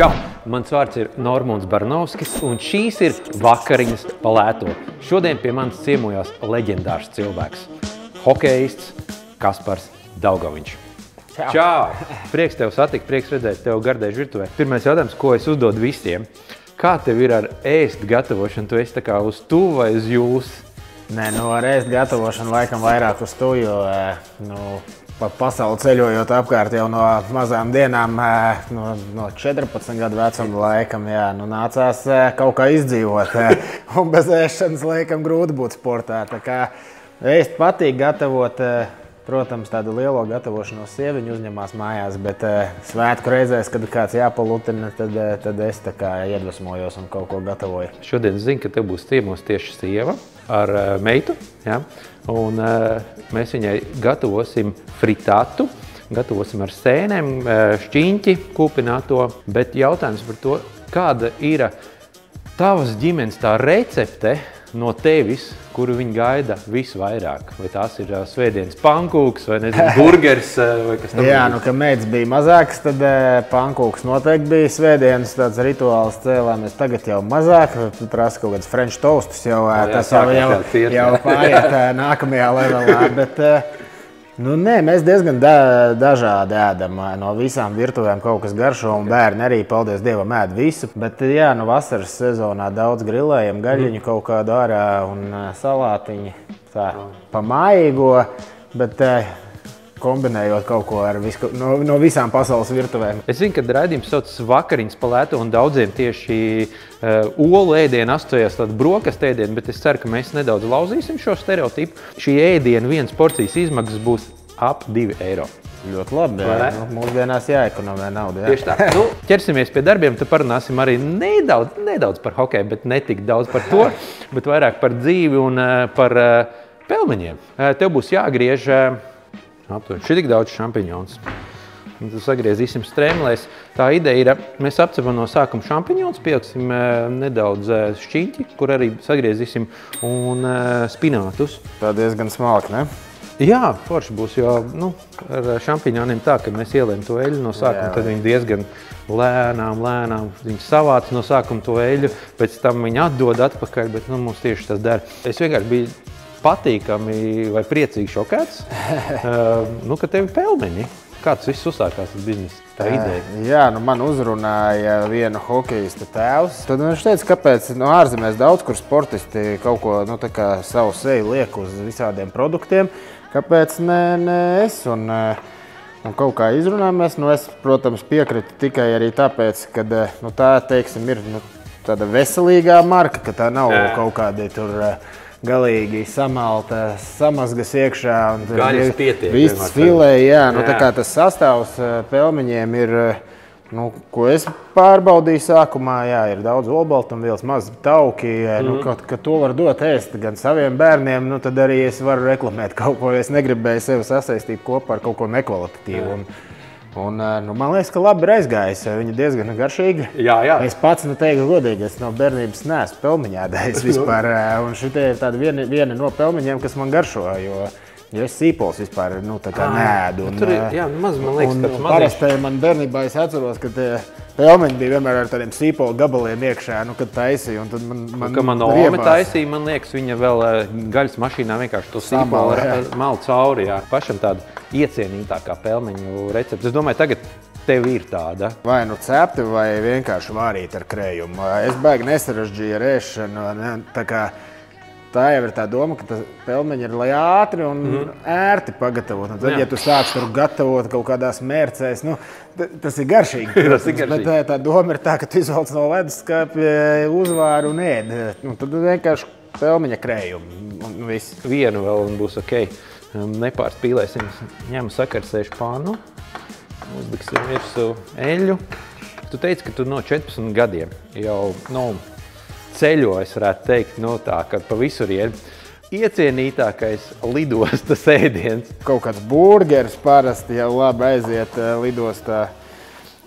Čau! Mans vārds ir Normons Barnovskis, un šīs ir vakariņas pa lēto. Šodien pie manis ciemojās leģendārs cilvēks. Hokejists Kaspars Daugaviņš. Čau! Prieks tev satikt, prieks redzēt tev Gardēžu virtuvē. Pirmais jautājums, ko es uzdodu visiem. Kā tev ir ar ēst gatavošanu? Tu esi tā kā uz tu vai uz jūs? Nē, ar ēst gatavošanu laikam vairāk uz tu, jo pa pasauli ceļojot apkārt jau no mazām dienām, no 14 gadu vecuma laikam, nācās kaut kā izdzīvot. Un bez ēšanas laikam grūti būt sportā. Tā kā ēst patīk gatavot, protams, tādu lielo gatavošanos sieviņu uzņemās mājās, bet svētku reizēs, kad kāds jāpalutina, tad es tā kā iedvesmojos un kaut ko gatavoju. Šodien zinu, ka tev būs ciemos tieši sieva ar meitu, ja? Un mēs viņai gatavosim fritātu, gatavosim ar sēnēm, šķiņķi kūpināto, bet jautājums par to, kāda ir tavas ģimenes tā recepte no tevis, kuru viņi gaida visvairāk? Vai tās ir svētdienas pankūks vai, nezinu, burgers vai kas tam? Jā, kad meitas bija mazākas, tad pankūks noteikti bija svētdienas tāds rituāls cēlāmies. Tagad jau mazāk, prasa kaut kāds french toastus, tas jau pāriet nākamajā levelā, bet nē, mēs diezgan dažādi ēdam. No visām virtuvēm kaut kas garšo, un bērni arī, paldies Dievam, ēd visu. Bet vasaras sezonā daudz grilējam, gaļiņu kaut kādu ārā un salātiņu. Tā, pa mājīgo, bet kombinējot kaut ko ar no visām pasaules virtuvēm. Es zinu, ka raidījums saucas vakariņas pa lēto, un daudziem tieši olu ēdienu asociējās tādu brokastu ēdienu, bet es ceru, ka mēs nedaudz lauzīsim šo stereotipu. Šī ēdiena vienas porcijas izmaksas būs ap 2 eiro. Ļoti labi, mūsdienās jāekonomē naudu. Tieši tā. Ķersimies pie darbiem, tad parunāsim arī nedaudz par hokeju, bet ne tik daudz par to, bet vairāk par dzīvi un par pelmeņiem. Tev būs jāgriež aptuveni šitik daudz šampiņons. Tu sagriezīsim strēmlēs. Tā ideja ir, mēs apcepam no sākuma šampiņons, pieliksim nedaudz šķiņķi, kur arī sagriezīsim, un spinātus. Tā diezgan smalki, ne? Jā, forši būs, jo ar šampiņoniem tā, ka mēs ielējam to eļu no sākuma, tad viņi diezgan lēnām, viņi savāc no sākuma to eļu, pēc tam viņi atdod atpakaļ, bet mums tieši tas der. Es vienkārši biju patīkami vai priecīgi šokēts, ka tev ir pelmeņi. Kā tas viss uzsākās, tas bizness, tā ideja? Jā, man uzrunāja viena hokejista tēvs. Tad viņš teica, kāpēc ārzemēs daudz, kur sportisti kaut ko savu seju liek uz visādiem produktiem, kāpēc ne es? Un kaut kā izrunājamies, es, protams, piekritu tikai arī tāpēc, ka tā, teiksim, ir tāda veselīgā marka, ka tā nav kaut kādi tur galīgi samalta, samazgas iekšā. Gaļas pietiek. Viss filē, tā kā tas sastāvs pelmeņiem ir, ko es pārbaudīju sākumā, ir daudz olbaltumvielas, maz tauki, ka to var dot ēst gan saviem bērniem, tad arī es varu reklamēt kaut ko, es negribēju sevi sasaistīt kopā ar kaut ko nekvalitatīvu. Un, man liekas, ka labi ir aizgājis. Viņa diezgan garšīga. Jā. Es pats teiktu godīgi, es no bērnības neesmu pelmeņēdājis vispār. Un šitie ir tādi vieni no pelmeņiem, kas man garšo, jo es sīpols vispār neēdu. Maz, man liekas, ka parasti man bērnībā es atceros, ka pelmeņi bija vienmēr ar tādiem sīpolu gabaliem iekšā, kad taisīja. Kad man ome taisīja, man liekas, viņa vēl gaļas mašīnā vienkārši to sīpolu mal cauri. Pašam tāda iecienītākā pelmeņu recepte. Es domāju, tagad tev ir tāda. Vai cepti, vai vienkārši vārīt ar krējumu. Es baigi nesarežģīju ar ēšanu. Tā jau ir tā doma, ka pelmeņi ir, lai ātri un ērti pagatavot. Tad, ja tu sāc tur gatavot kaut kādās mērcēs, tas ir garšīgi. Bet tā doma ir tā, ka tu izvelc no leduskapja, uzvāri un ēd. Tad vienkārši pelmeņa krējumi. Vienu vēl un būs ok. Nepārspīlēsim. Ņem sakarsēšu pannu. Uzliksim virsū eļu. Tu teici, ka tu no 14 gadiem jau ceļo, es varētu teikt, tā, ka pa visur ir iecienītākais lidostas ēdiens. Kaut kāds burgeris parasti jau labi aiziet lidostā.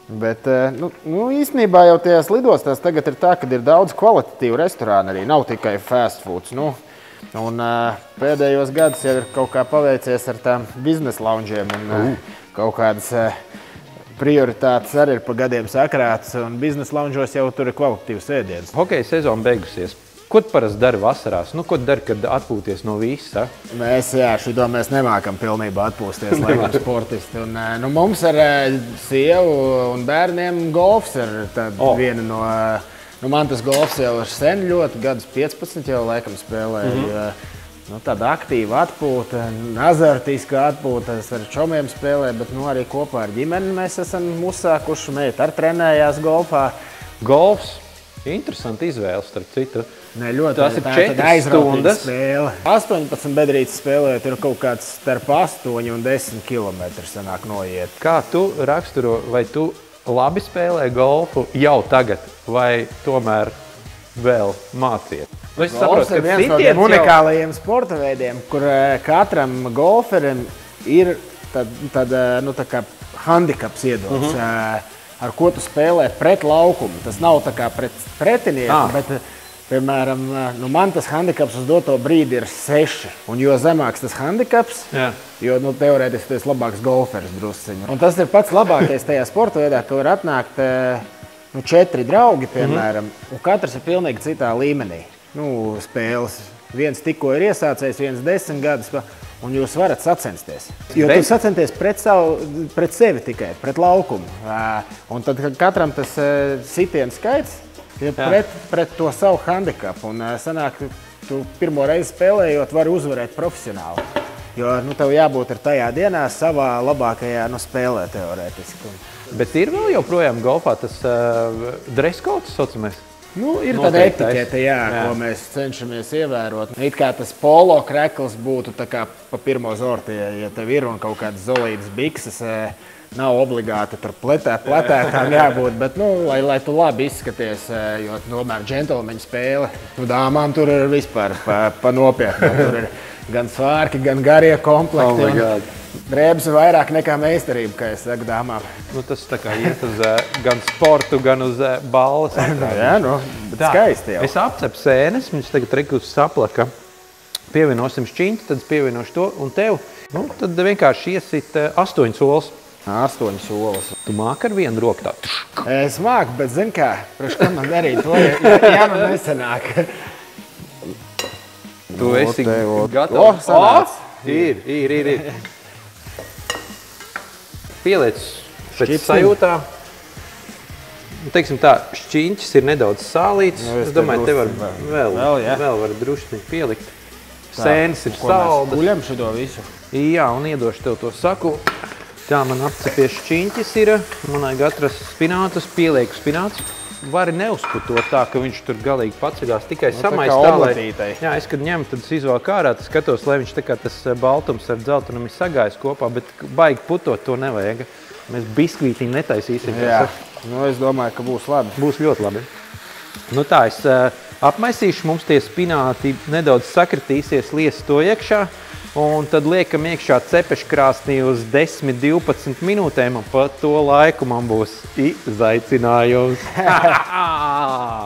Bet īstenībā jau tajās lidostās tagad ir tā, ka ir daudz kvalitatīvu restorānu arī, nav tikai fast foods. Un pēdējos gadus jau ir kaut kā paveicies ar tām biznesa loungeiem un kaut kādas prioritātes arī ir pa gadiem sakrātas, un biznesa lounžos jau tur ir kvalitatīvs ēdiens. Hokeja sezona beigusies. Ko tu parasti dari vasarās? Ko tu dari, kad atpūties no visa? Mēs nemākam pilnībā atpūsties, laikam sportisti. Un, mums ar sievu un bērniem golfs ir viena no... man tas golfs jau ir sen ļoti, gadus 15 jau laikam spēlēju. Tāda aktīva atpūta, azartiska atpūta, es ar čomiem spēlēju, bet arī kopā ar ģimeni mēs esam uzsākuši. Meita arī trenējās golfā. Golfs? Interesanti izvēle, starp citu. Ne, ļoti, tas ir 4 stundas. Spēle. 18 bedrītes spēlējot ir kaut kāds starp 8 un 10 kilometri sanāk noiet. Kā tu raksturo, vai tu labi spēlē golfu jau tagad, vai tomēr vēl mācies? Golfs ir viens no tiem unikālajiem sporta veidiem, kur katram golferim ir tā kā handikaps iedots, ar ko tu spēlē pret laukumu. Tas nav tā kā pret pretinieku, bet, piemēram, man tas handikaps uz doto brīdi ir 6. Un jo zemāks tas handikaps, jo teorētiski tu esi labāks golferis drusciņu. Un tas ir pats labākais tajā sporta veidā, ka var atnākt 4 draugi, piemēram, un katrs ir pilnīgi citā līmenī. Spēles. Viens tikko ir iesācējis, viens 10 gadus, un jūs varat sacensties. Jo tu sacenties pret sevi tikai, pret laukumu. Un tad katram tas sitiens skaits ir pret to savu handikapu. Un sanāk, tu pirmo reizi spēlējot vari uzvarēt profesionāli. Jo tev jābūt ir tajā dienā savā labākajā spēlē teorētiski. Bet ir vēl joprojām golfā tas dress code saucamais? Ir tāda etiķete, ko mēs cenšamies ievērot. It kā tas polo krekls būtu tā kā pa pirmo zorti, ja tev ir un kaut kādas zolītas bikses, nav obligāti tur pletētām jābūt, bet, lai tu labi izskaties, jo tomēr džentelmeņu spēle, dāmām tur ir vispār pa nopietnu. Tur ir gan svārki, gan garie komplekti. Drēbes ir vairāk nekā meistarība, kā es saku dāmām. Tas tā kā iet uz gan sportu, gan uz balles. Bet skaisti jau. Es apcepu sēnes, viņš tagad rekus saplaka. Pievienosim šķiņķi, tad pievienošu to un tev. Tad vienkārši iesit 8 solis. 8 solis. Tu māki ar vienu roku tā? Es māku, bet zini kā, priekš kā man darīt to, ja man nesanāk. Tu esi gatavs? Ir. Pieliec pēc sajūtām. Teiksim tā, šķiņķis ir nedaudz sālīts. Es domāju, te var vēl var drušķi pielikt. Sēnes ir saldas. Mēs guļam šito visu? Jā, un iedošu tev to saku. Tā man apcepies šķiņķis ir. Man vajag atrast spinātus, pielieku spinātus. Vari neuzputot tā, ka viņš tur galīgi paceļās, tikai samais tā, lai... Jā, es kad ņemu, tad izvalku ārā, tad skatos, lai viņš tā kā tas baltums ar dzeltenam ir sagājis kopā, bet baigi putot to nevajag. Mēs biskvītiņu netaisīsim. Jā, es domāju, ka būs labi. Būs ļoti labi. Tā, es apmaisīšu, mums tie spināti nedaudz sakritīsies, liesu to iekšā. Un tad liekam iekšā cepeškrāsnī uz 10–12 minūtēm, un pa to laiku man būs izaicinājums.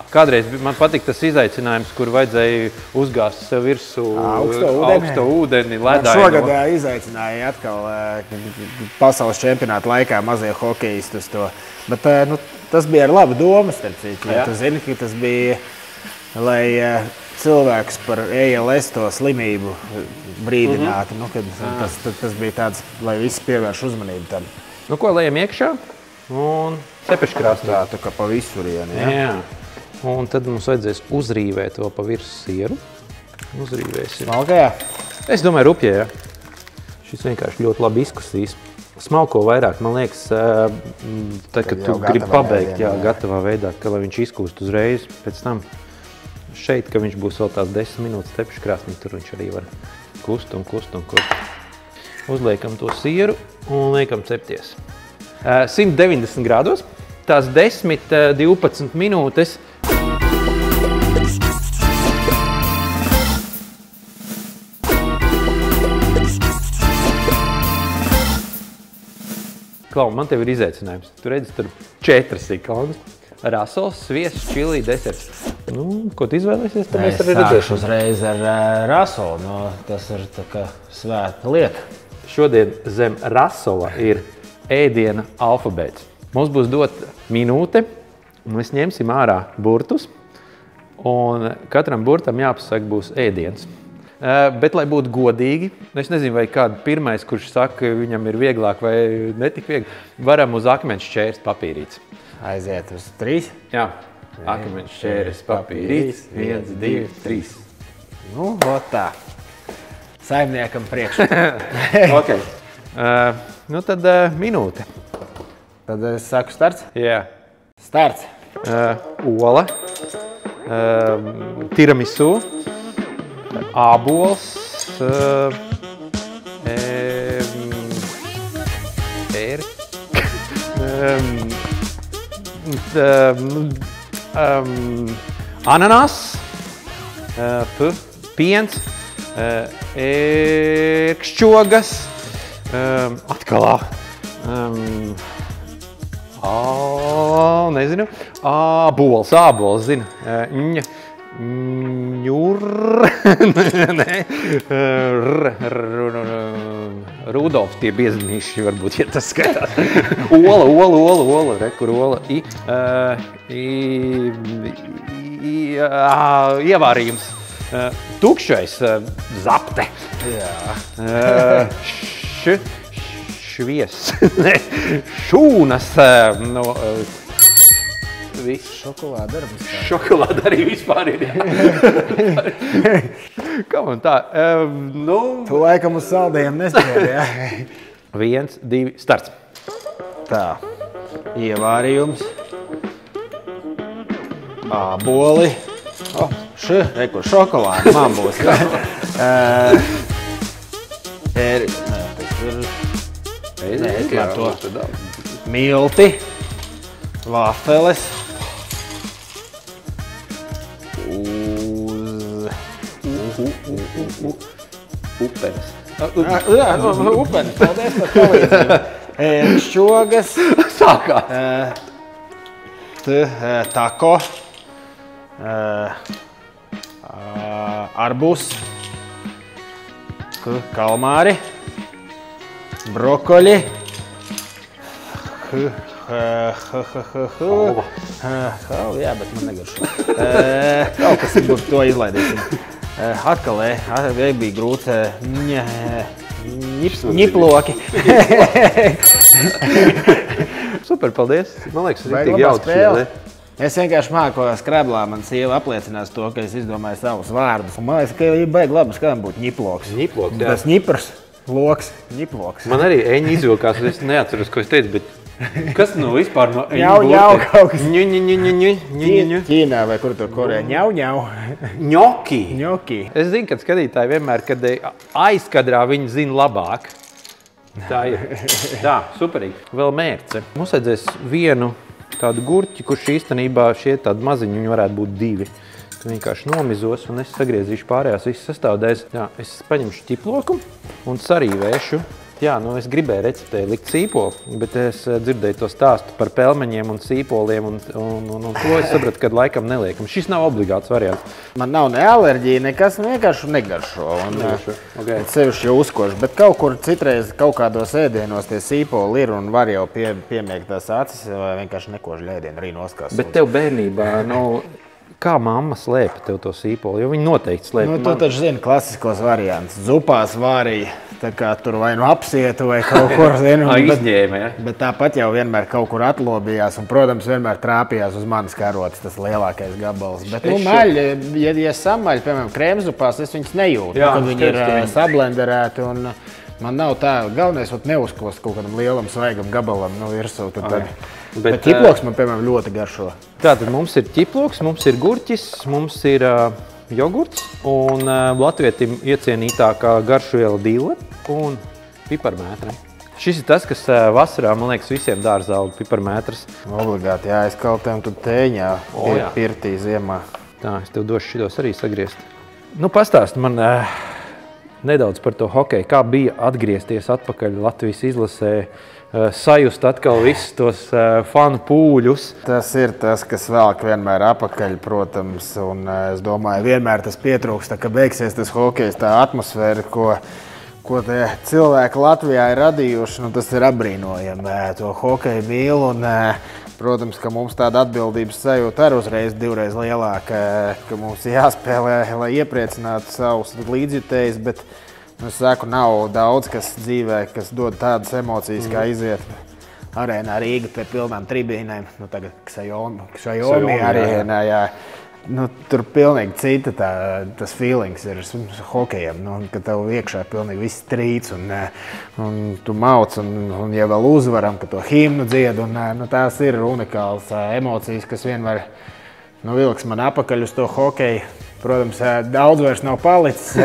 Kādreiz man patīk tas izaicinājums, kur vajadzēja uzgāzt sev virsū augsto ūdeni ledāju. Šogad izaicināja atkal pasaules čempionāta laikā mazie hokejistus to. Bet tas bija ar labu domu, starp citu. Tu zini, ka tas bija, lai cilvēkus par ALS to slimību brīdinātu. Tas bija tāds, lai visi pievērš uzmanību tam. Ko lejam iekšā un cepeškrāsnī. Tā kā pa visurieni. Jā. Un tad mums vajadzēs uzrīvēt vēl pa virs sieru. Uzrīvēsim. Smalkajā? Es domāju, rupjē, jā. Šis vienkārši ļoti labi izkusīs. Smalko vairāk, man liekas, tad, kad tu gribi pabeigt, gatavā veidā, ka lai viņš izkūst uzreiz pēc tam. Šeit, ka viņš būs vēl tās 10 minūtes cepeškrāsnī, tur viņš arī var kust. Uzliekam to sieru un liekam cepties. 190 grādos, tās 10–12 minūtes. Klau, man tev ir izaicinājums. Tu redzi, tur 4 sekundes. Rasols, sviests, čili, deserts. Ko tu izvēlēsies, tad mēs arī redzēsim. Es sākšu uzreiz ar rasolu. Tas ir tā kā svēta lieta. Šodien zem rasola ir ēdiena alfabēts. Mums būs dot minūte, un mēs ņemsim ārā burtus, un katram burtam jāpasaka būs ēdiens. Bet, lai būtu godīgi, es nezinu, vai kādu pirmais, kurš saka, viņam ir vieglāk vai netik viegli, varam uz akmens šķērst papīrītes. Aiziet uz 3. Jā, akmens šķērst papīrītes. 1, 2, 3. Nu, ot tā. Saimniekam priekš. Ok. Nu tad minūte. Tad es saku starts? Jā. Starts. Ola. Tiramisu. Ābols, ananas, piens, ērkšķogas, atkal nezinu, ābols, zinu, Rudolfs tie bieznīši varbūt, ja tas skatās. Ola, re, kur ola. Ievārījums. Tukšais, zapte. Jā. Švies. Šūnas. Viss. Šokolāda arī vispār ir. Kā man tā? Tu laikam uz saldējiem nespiedi, jā. 1, 2, starts. Tā. Ievārījums. Āboli. Reku, šokolāda man būs. Milti. Vafeles. Upenes. Upenes, paldies par palīdzību. Ērkšķogas. Sākā. Tako. Arbūs. Kalmāri. Brokoļi. Jā, bet man negaršo. Kaut kas būs to izlaidīsim. Atkal, bija grūti ņiploki. Super, paldies. Man liekas, tas ir tik jauki. Es vienkārši māku skreblā, man sieva apliecinās to, ka es izdomāju savus vārdus. Man liekas, ka ir baigi labi, skam būtu ņiploks. Ņiploks, jā. Tas ņiprs, loks, ņiploks. Man arī eņi izvilkās, es neatceros, ko es teicu, bet kas nu vispār no eņu Ņau kaut kas. Ņu. Ķīnā vai kur tur Korejā. Ņau. Ņoki. Es zinu, ka skatītāji vienmēr, kad aizkadrā viņi zina labāk. Tā ir. Tā, superīgi. Vēl mērce. Mums vajadzēs vienu tādu gurķi, kurš īstenībā šie tādi maziņi, viņi varētu būt 2. Tu vienkārši nomizos un es sagriezīšu pārējās visas sastāvdaļas. Jā, es paņemšu ķiploku un sarīvēšu. Jā, nu es gribēju receptē likt sīpolu, bet es dzirdēju to stāstu par pelmeņiem un sīpoliem un to es sapratu, ka laikam neliekam. Šis nav obligāts variants. Man nav ne alerģija, nekas, vienkārši negaršo. Okay. Sevišķi jau uzkošu, bet kaut kur citreiz kaut kādos ēdienos tie sīpoli ir un var jau piemiegt tās acis vai vienkārši nekošu ēdienu arī noskās. Bet tev bērnībā, kā mamma slēpa tev to sīpoli, jo viņi noteikti slēpa. Tu taču zini klasiskos variantus. Zupās vārīja. Tā kā tur vai nu apsietu vai kaut kur, zinu. Izņēma, ja? Bet tāpat jau vienmēr kaut kur atlobījās un, protams, vienmēr trāpījās uz manas karotes tas lielākais gabals. Bet, maļi, ja samaļ, piemēram, krēmzupās, es viņus nejūtu, kad viņi ir sablenderēti un man nav tā, galvenais neuzkost kaut kādam lielam svaigam gabalam virsū. Bet ķiploks man, piemēram, ļoti garšo. Tātad mums ir ķiploks, mums ir gurķis, mums ir jogurts un latvietim iecienītākā garšviela dīle un piparmētre. Šis ir tas, kas vasarā, man liekas, visiem dārzā aug piparmētras. Obligāti jāizkaltēm tu tēņā, pirtī ziemā. Tā, es tev došu šitos arī sagriezt. Nu, pastāst man nedaudz par to hokeju. Kā bija atgriezties atpakaļ Latvijas izlasē, sajust atkal visus tos fanu pūļus? Tas ir tas, kas velk vienmēr apakaļ, protams, un es domāju, vienmēr tas pietrūkst, ka beigsies tas hokejs, tā atmosfēra, ko tie cilvēki Latvijā ir radījuši, nu, tas ir apbrīnojami. To hokeju mīl un, protams, ka mums tāda atbildības sajūta arī uzreiz divreiz lielāka, ka mums jāspēlē, lai iepriecinātu savus līdzjutējus, bet, es saku, nav daudz, kas dzīvē, kas dod tādas emocijas, kā iziet arēnā Rīga pie pilnām tribīnēm. Nu, tagad Xiaomi arēnā, jā. Nu, tur pilnīgi cita tas feelings ir hokejam, nu, ka tev iekšā pilnīgi viss trīc un tu mauc un ja vēl uzvaram, ka to himnu dzied un nu, tās ir unikāls emocijas, kas vienmēr vilks man apakaļ uz to hokeju. Protams, daudz vairs nav palicis,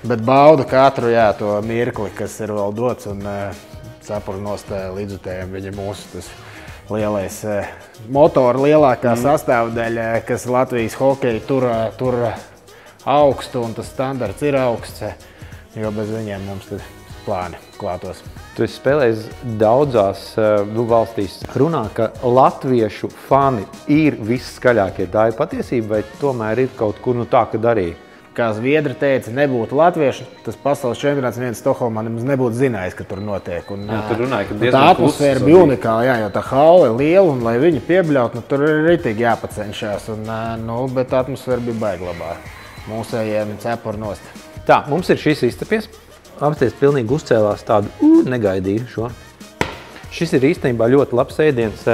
bet baudu katru to mirkli, kas ir vēl dots un sapuru nost līdzutējiem, viņi mūsu tas lielais motora lielākā sastāvdaļa, kas Latvijas hokeju tur augstu un tas standarts ir augsts, jo bez viņiem mums tad plāni klātos. Tu esi spēlējis daudzās valstīs. Runā, ka latviešu fani ir visskaļākie. Tā ir patiesība vai tomēr ir kaut kur tā, ka darīja? Kā Zviedri teica, nebūtu latvieši, tas pasaules čempionāts viens Stokholmā nemaz nebūtu zinājis, ka tur notiek. Un, tur runāja, ka tā atmosfēra bija unikāla, jo tā haula ir liela un, lai viņi piebļaut, tur ir ritīgi jāpacenšās. Bet atmosfēra bija baigi labā. Mūsējiem cepur nost. Tā, mums ir šis iztapies. Apsties pilnīgi uzcēlās tādu negaidīju šo. Šis ir īstenībā ļoti labs ēdiens,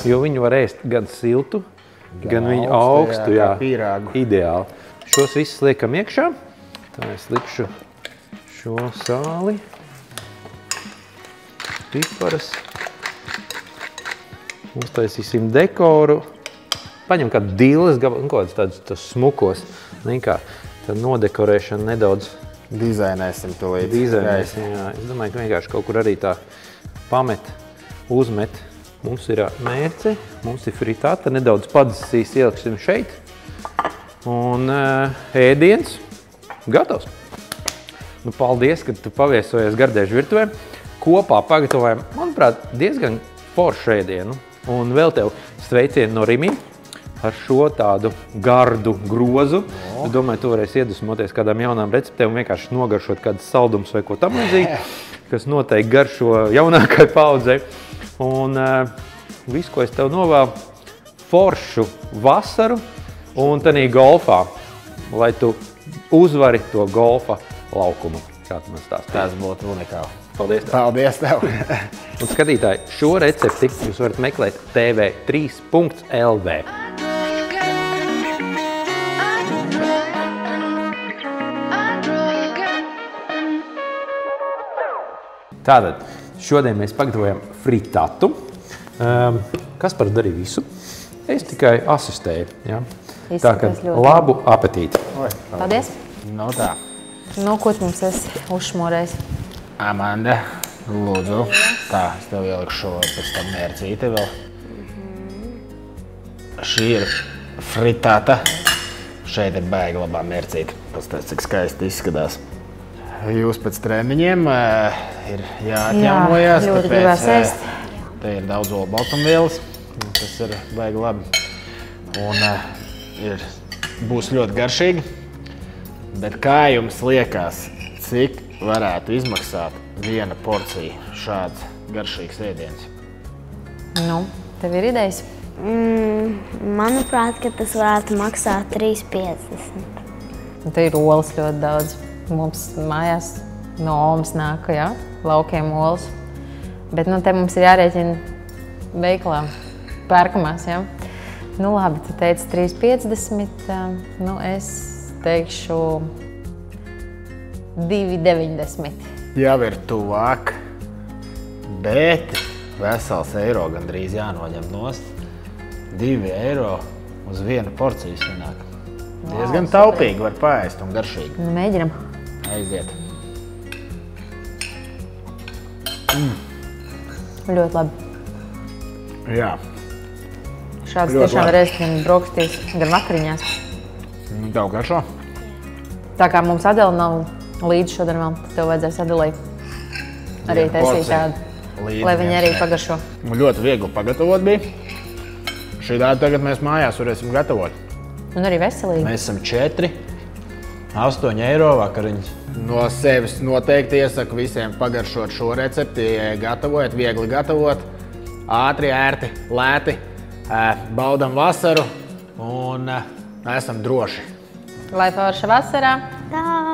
jo viņu var ēst gan siltu, gan viņu augstu, pīrāgu. Ideāli. Šos visus liekam iekšā. Tā es likšu šo sāli, piparas. Uztaisīsim dekoru. Paņem kādu dilles gabalu, kaut tādus smukos. Tad nodekorēšanu nedaudz dizainēsim to līdz. Dizainēsim, jā. Es domāju, ka vienkārši kaut kur arī tā pamet, uzmet. Mums ir mērce, mums ir fritāta, nedaudz padzisīs ieliksim šeit. Un ēdiens gatavs. Nu, paldies, ka tu paviesojies Gardēžu virtuvē. Kopā pagatavojam, manuprāt, diezgan foršu ēdienu. Un vēl tev sveicieni no Rimī ar šo tādu gardu grozu. Es domāju, tu varēsi iedusmoties kādām jaunām receptēm un vienkārši nogaršot kādas saldums vai ko tam līdzīgi, kas noteikti garšo jaunākai paudzei. Un visu, ko es tev novēlu, foršu vasaru. Un tanī golfā, lai tu uzvari to golfa laukumu. Kā tu man stāsti? Tas būtu unikāli. Paldies tev. Paldies tev. Un skatītāji, šo recepti jūs varat meklēt tv3.lv. Tātad, šodien mēs pagatavojam fritātu. Kaspars darīja visu. Es tikai asistēju. Ja? Tā kā labu apetīti. Paldies. Nu tā. Nu, ko tu mums esi uzšmorējis? Amanda, lūdzu. Tā, es tev ielikšu pēc tam mērcīti vēl. Šī ir fritāta. Šeit ir baigi labā mērcīti. Pastāst, cik skaisti izskatās. Jūs pēc treniņiem ir jāatjaunojās. Jā, ļoti gribās ēst. Te ir daudz olbaltumvielas. Tas ir baigi labi. Un būs ļoti garšīgi. Bet kā jums liekas, cik varētu izmaksāt viena porcija šāds garšīgs ēdiens? Nu, tev ir idejas? Manuprāt, ka tas varētu maksāt 3,50. Te ir olas ļoti daudz. Mums mājās no Omas nāk, laukiem olas. Bet te mums ir jārēķina veikalā. Pērkamās, Nu labi, tu teici 3,50, nu es teikšu 2,90. Jau ir tuvāk, bet vesels eiro gandrīz jānoņem nost. 2 eiro uz vienu porciju sanāk. Diezgan taupīgi var paēst un garšīgi. Nu, mēģinam. Aiziet. Ļoti labi. Jā. Šāds tiešām var ēst gan brokastīs, gan vakariņās. Tev garšo? Tā kā mums Adela nav līdzi šodien vēl, tad tev vajadzēs Adelai arī taisīt tādu, lai viņi arī pagaršo. Ļoti viegli pagatavot bija. Šī tāda tagad mēs mājās varēsim gatavot. Un arī veselīgi. Mēs esam 4. 8 eiro vakariņas. No sevis noteikti iesaku visiem pagaršot šo recepti, gatavojot, viegli gatavot, ātri, ērti, lēti, baudam vasaru un esam droši. Lai forša vasarā! Tā!